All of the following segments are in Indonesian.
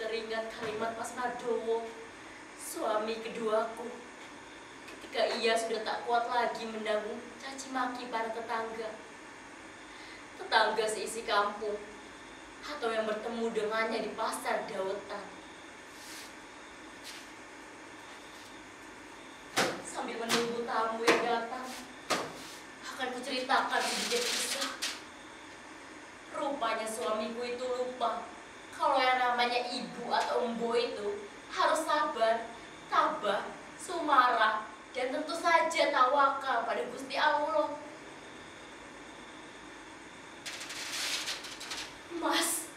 teringat kalimat Mas Mardowo, suami keduaku, ketika ia sudah tak kuat lagi menanggung caci maki para tetangga. Tetangga seisi kampung, atau yang bertemu dengannya di pasar Dawetan. Sambil menunggu tamu yang datang, akan kuceritakan sedikit kisah. Rupanya suamiku itu lupa kalau yang namanya ibu atau embo itu harus sabar, tabah, sumarah, dan tentu saja tawakal pada Gusti Allah. Mas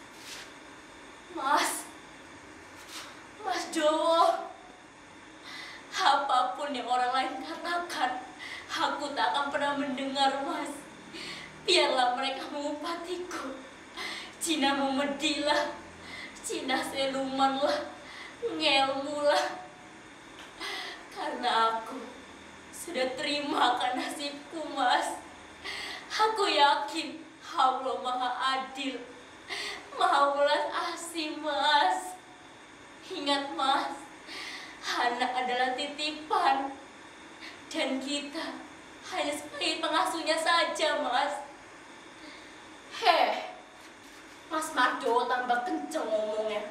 Dowo, apapun yang orang lain katakan, aku tak akan pernah mendengar, Mas. Biarlah mereka mengupatiku. Cina memedilah, Cina selumanlah, ngelmulah. Karena aku sudah terima akan nasibku, Mas. Aku yakin Allah Maha Adil, Maha Welas Asih, Mas. Ingat, Mas, anak adalah titipan, dan kita hanya sebagai pengasuhnya saja, Mas. Mas Mardowo tambah kenceng ngomongnya.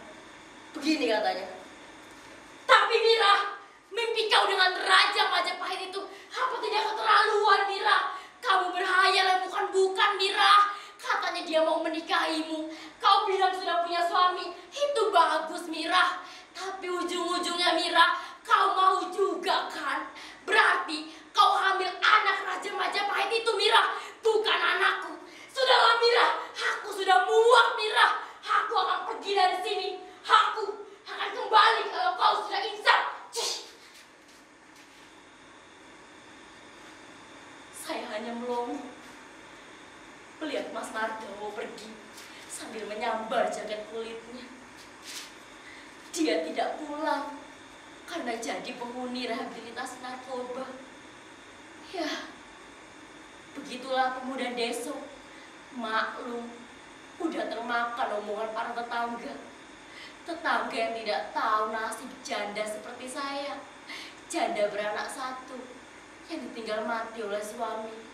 Begini katanya, tapi Mira, mimpi kau dengan Raja Majapahit itu apa tidak keterlaluan, Mira? Kamu berhayal bukan, Mira. Katanya dia mau menikahimu. Kau bilang sudah punya suami. Itu bagus, Mira. Tapi ujung-ujungnya, Mira, kau mau juga kan? Berarti kau hamil anak Raja Majapahit itu, Mira. Bukan anakku. Sudahlah, Mira. Aku sudah muak, Mira. Aku akan pergi dari sini. Aku akan kembali kalau kau sudah insaf. Saya hanya melongo melihat Mas Mardowo pergi sambil menyambar jaket kulitnya. Dia tidak pulang karena jadi penghuni rehabilitasi narkoba. Ya, begitulah pemuda desa. Maklum, udah termakan omongan para tetangga. Tetangga yang tidak tahu nasib janda seperti saya. Janda beranak satu yang ditinggal mati oleh suami.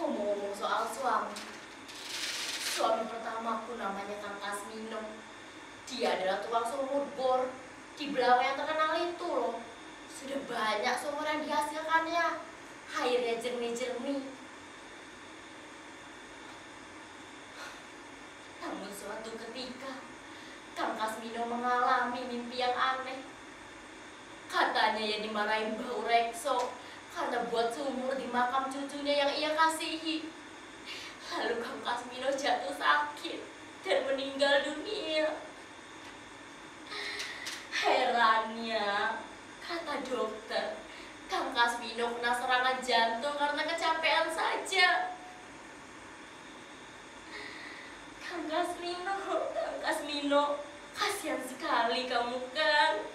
Ngomong-ngomong soal suami pertamaku namanya Kang Kasmino. Dia adalah tukang sumur bor di Belawan yang terkenal itu loh. Sudah banyak sumur yang dihasilkannya, airnya jernih-jernih. Namun suatu ketika Kang Kasmino mengalami mimpi yang aneh. Katanya ia dimarahin Mbak Rekso karena buat sumur di makam cucunya yang ia kasihi. Lalu Kang Kasmino jatuh sakit dan meninggal dunia. Herannya, kata dokter, Kang Kasmino kena serangan jantung karena kecapean saja. Kang Kasmino, kasihan sekali kamu, kan?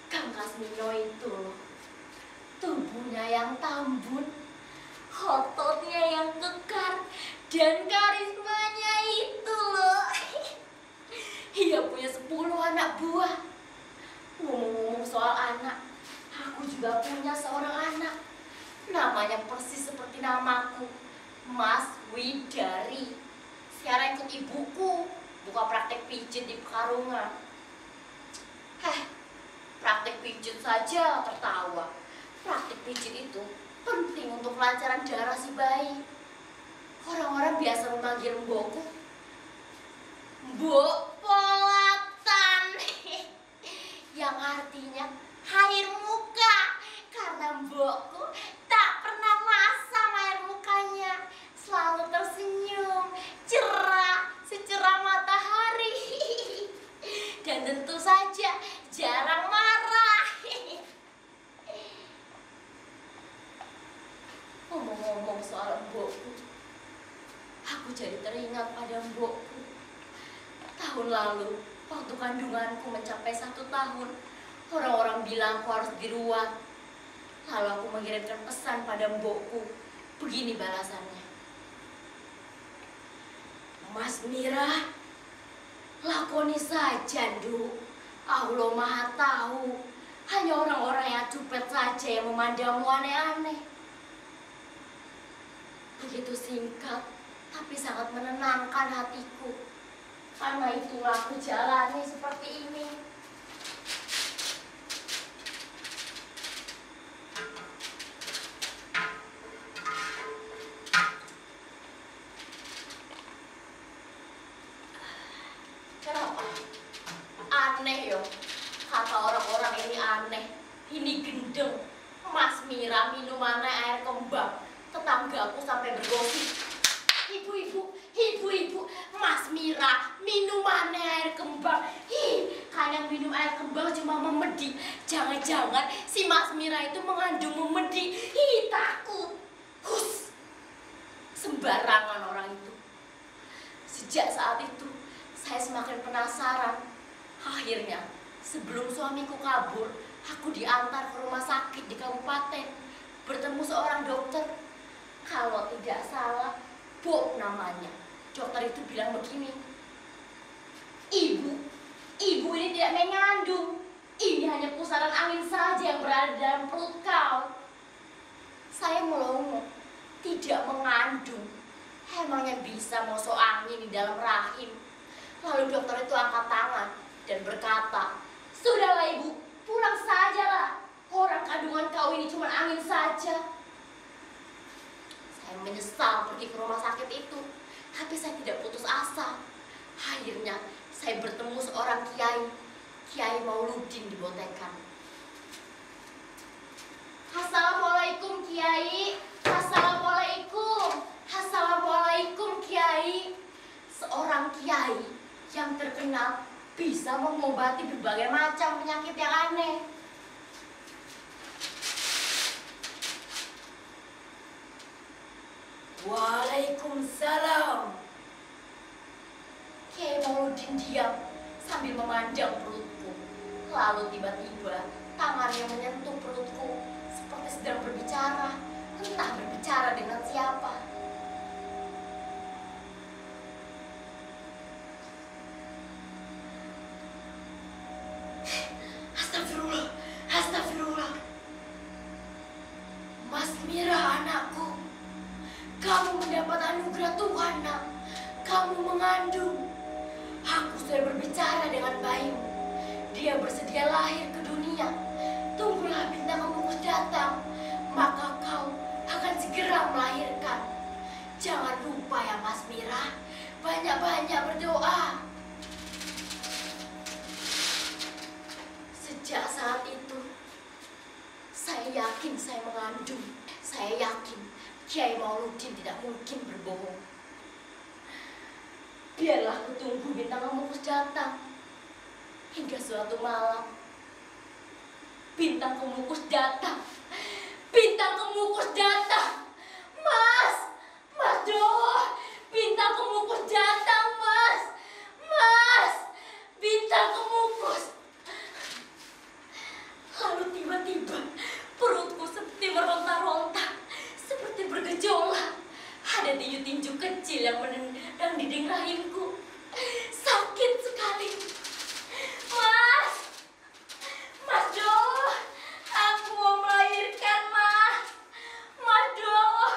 Kang Kasmino itu loh, tubuhnya yang tambun, ototnya yang kekar, dan karismanya itu loh. Ia punya 10 anak buah. Ngomong-ngomong soal anak, aku juga punya seorang anak. Namanya persis seperti namaku, Mas Widari. Sekarang ikut ibuku buka praktek pijit di Pekalongan. Praktek pijit saja tertawa. Praktek pijit itu penting untuk kelancaran darah si bayi. Orang-orang biasa memanggil mbokku Mbok Polatan, yang artinya air muka, karena mbokku tak pernah masam air mukanya, selalu tersenyum cerah secerah matahari, dan tentu saja jarang marah. Ngomong-ngomong soal mbokku, aku jadi teringat pada mbokku. Tahun lalu, waktu kandunganku mencapai 1 tahun, orang-orang bilang aku harus diruat. Lalu aku mengirimkan pesan pada mbokku. Begini balasannya. Mas Mira, lakoni saja, Nduk. Allah Maha Tahu. Hanya orang-orang yang cupet saja yang memandangmu aneh-aneh. Begitu singkat, tapi sangat menenangkan hatiku. Karena itulah aku jalani seperti ini. Kenapa? Aneh yo. Kata orang-orang ini aneh. Ini gendeng. Mas Mira minumannya air kembang. Tetanggaku sampai bergosip. Ibu-ibu, Mas Mira minumannya air kembang. Kalian minum air kembang cuma memedi. Jangan-jangan si Mas Mira itu mengandung memedi. Takut. Hus. Sembarangan orang itu. Sejak saat itu, saya semakin penasaran. Akhirnya, sebelum suamiku kabur, aku diantar ke rumah sakit di kabupaten. Bertemu seorang dokter. Kalau tidak salah, Bob namanya. Dokter itu bilang begini. Ibu ini tidak mengandung. Ini hanya pusaran angin saja yang berada dalam perut kau. Saya melongo. Tidak mengandung. Emangnya bisa masuk angin di dalam rahim? Lalu dokter itu angkat tangan dan berkata, "Sudahlah ibu, pulang sajalah. Orang kandungan kau ini cuma angin saja." Saya menyesal pergi ke rumah sakit itu, tapi saya tidak putus asa. Akhirnya saya bertemu seorang Kiai Mauludin di Botekan. "Assalamualaikum Kiai. Assalamualaikum Kiai." Seorang kiai yang terkenal bisa mengobati berbagai macam penyakit yang aneh. "Waalaikumsalam." Kiai Mauludin diam sambil memandang perutku. Lalu tiba-tiba tangannya menyentuh perutku seperti sedang berbicara. Entah berbicara dengan siapa. Astagfirullah. Mas Mira anakku. Kamu mendapat anugerah Tuhan, nak. Kamu mengandung. Aku sudah berbicara dengan bayimu. Dia bersedia lahir ke dunia. Tunggulah bintang pembungkus datang. Maka kau akan segera melahirkan. Jangan lupa ya Mas Mira. Banyak-banyak berdoa. Sejak saat itu, saya yakin saya mengandung. Saya yakin Kiai Mauludin tidak mungkin berbohong. Biarlah aku tunggu bintang pembungkus datang. Hingga suatu malam, bintang pembungkus datang. Mas Doh, bintang pembungkus datang, Mas. Bintang pembungkus. Lalu tiba-tiba perutku seperti meronta-ronta, seperti bergejolak. Ada tinju-tinju kecil yang menendang dinding rahimku. Sakit sekali. Mas Doh, aku mau melahirkan, Mas Doh,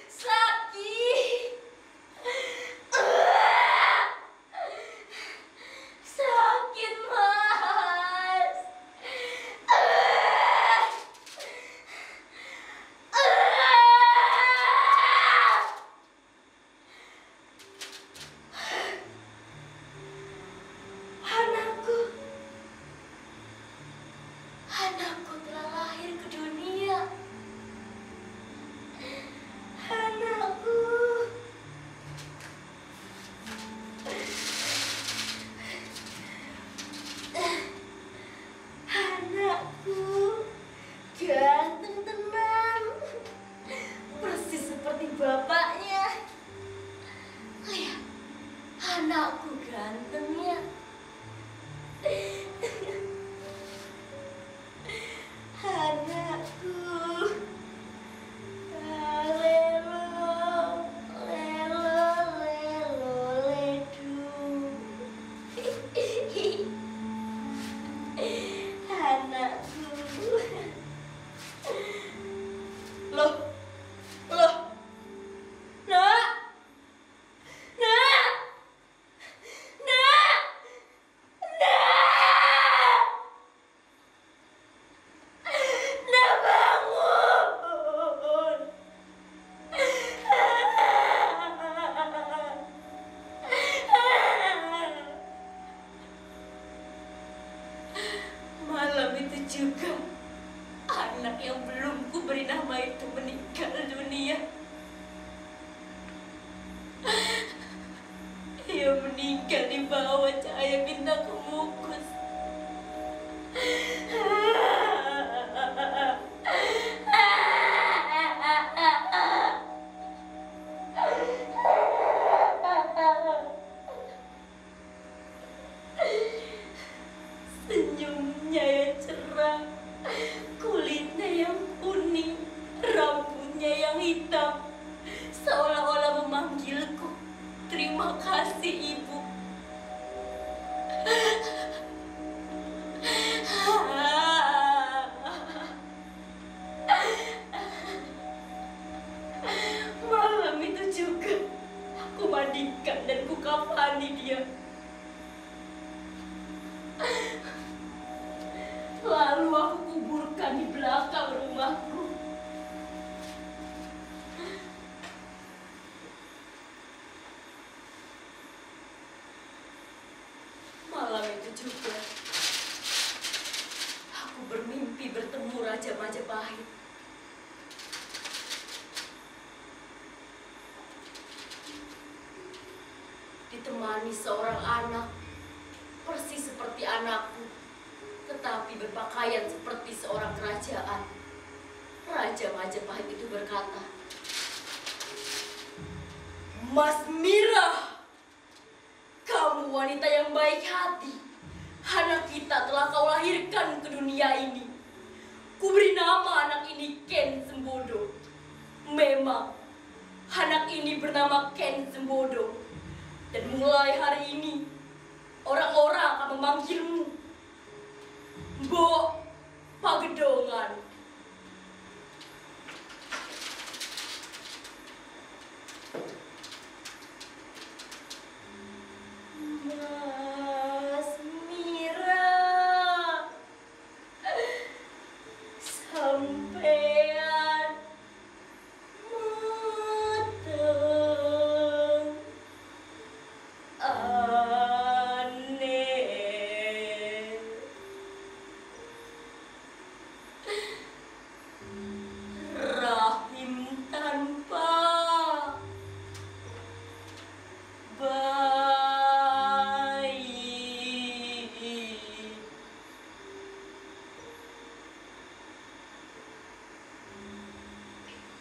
sakit. Sakit, Mas. yang belum ku beri nama itu meninggal dunia. Ia meninggal di bawah cahaya bintang kemukus. Senyumnya yang cerah, kulitnya yang kuning, rambutnya yang hitam, seolah-olah memanggilku, "Terima kasih, Ibu." Malam itu juga aku mandikan dan ku kafani dia. Lalu aku kuburkan di belakang rumahku. Malam itu juga aku bermimpi bertemu Raja Majapahit. Ditemani seorang anak, persis seperti anakku, tetapi berpakaian seperti seorang kerajaan. Raja Majapahit itu berkata, "Mas Mira, kamu wanita yang baik hati. Anak kita telah kau lahirkan ke dunia ini. Kuberi nama anak ini Ken Sembodo. Memang, anak ini bernama Ken Sembodo. Dan mulai hari ini, orang-orang akan memanggilmu Mbok Pagedongan." Mas Mira, sampean mateng.